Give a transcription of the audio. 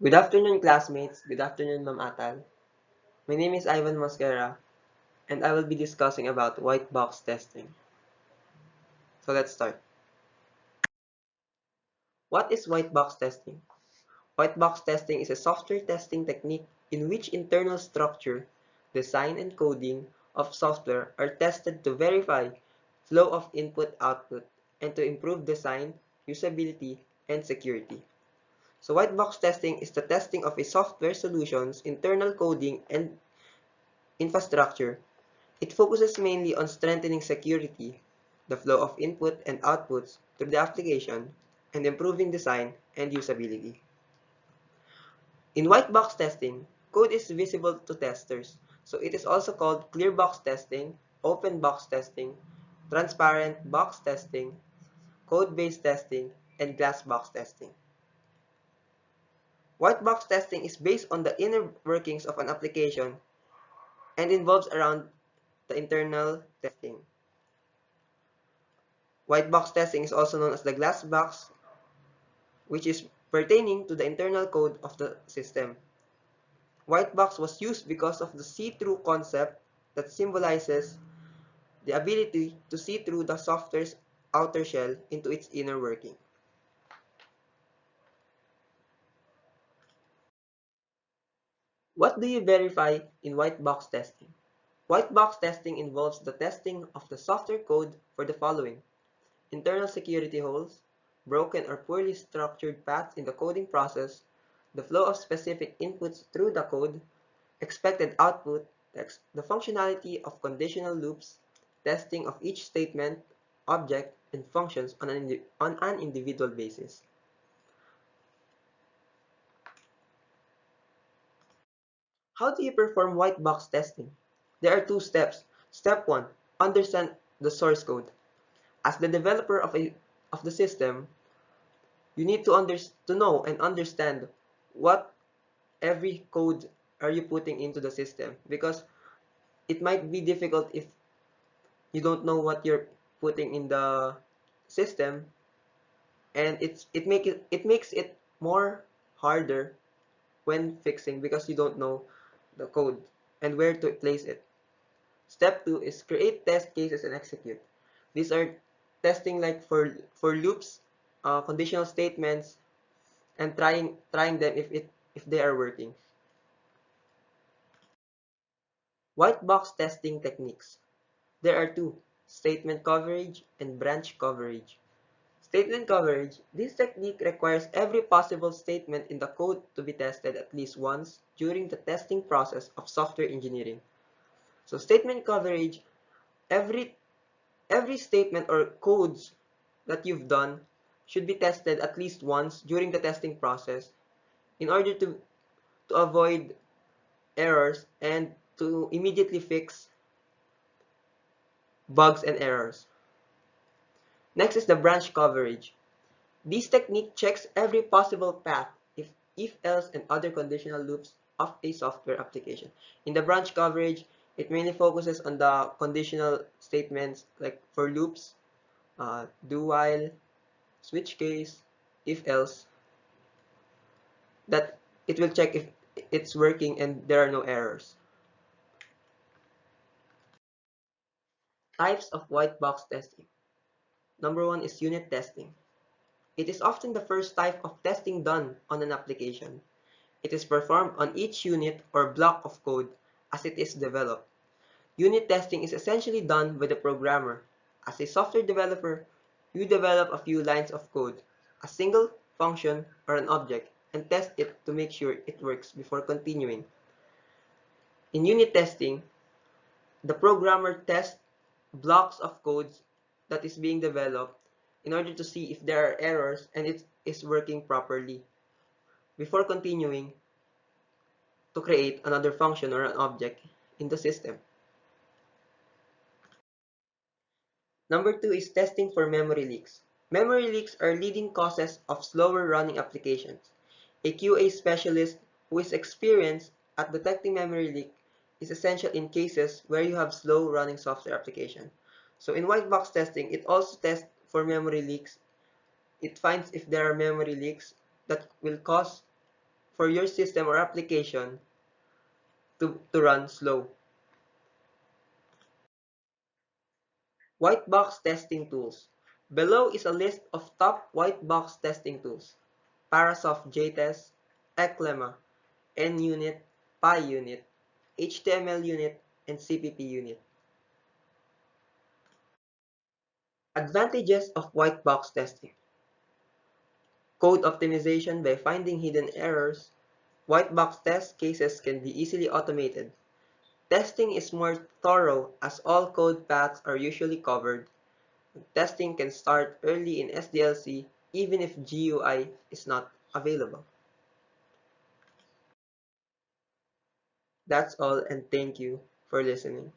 Good afternoon, classmates. Good afternoon, Ma'am Atal. My name is Ivan Mosquera, and I will be discussing about white box testing. So let's start. What is white box testing? White box testing is a software testing technique in which internal structure, design, and coding of software are tested to verify flow of input-output and to improve design, usability, and security. So white box testing is the testing of a software solution's internal coding and infrastructure. It focuses mainly on strengthening security, the flow of input and outputs through the application, and improving design and usability. In white box testing, code is visible to testers, so it is also called clear box testing, open box testing, transparent box testing, code-based testing, and glass box testing. White box testing is based on the inner workings of an application and involves around the internal testing. White box testing is also known as the glass box, which is pertaining to the internal code of the system. White box was used because of the see-through concept that symbolizes the ability to see through the software's outer shell into its inner working. What do you verify in white box testing? White box testing involves the testing of the software code for the following: internal security holes, broken or poorly structured paths in the coding process, the flow of specific inputs through the code, expected output, the functionality of conditional loops, testing of each statement, object, and functions on an individual basis. How do you perform white box testing? There are two steps. Step 1. Understand the source code. As the developer of the system, you need to know and understand what every code are you putting into the system, because it might be difficult if you don't know what you're putting in the system, and it makes it more harder when fixing because you don't know the code and where to place it. Step 2 is create test cases and execute. These are testing like for loops, conditional statements, and trying them if they are working. White box testing techniques. There are two: statement coverage and branch coverage. Statement coverage. This technique requires every possible statement in the code to be tested at least once during the testing process of software engineering. So statement coverage, every every statement or codes that you've done should be tested at least once during the testing process in order to avoid errors and to immediately fix bugs and errors. Next is the branch coverage. This technique checks every possible path if else and other conditional loops of a software application. In the branch coverage, it mainly focuses on the conditional statements like for loops, do while, switch case, if else, that it will check if it's working and there are no errors. Types of white box testing. Number one is unit testing. It is often the first type of testing done on an application. It is performed on each unit or block of code as it is developed. Unit testing is essentially done by the programmer. As a software developer, you develop a few lines of code, a single function or an object, and test it to make sure it works before continuing. In unit testing, the programmer tests blocks of codes that is being developed in order to see if there are errors and it is working properly before continuing to create another function or an object in the system. Number two is testing for memory leaks. Memory leaks are leading causes of slower running applications. A QA specialist who is experienced at detecting memory leak is essential in cases where you have slow running software application. So in white box testing, it also tests for memory leaks. It finds if there are memory leaks that will cause for your system or application to run slow. White box testing tools. Below is a list of top white box testing tools. Parasoft JTest, Eclema, NUnit, PyUnit, HTML unit, and CPP unit. Advantages of white box testing. Code optimization by finding hidden errors. White box test cases can be easily automated. Testing is more thorough as all code paths are usually covered. Testing can start early in SDLC even if GUI is not available. That's all and thank you for listening.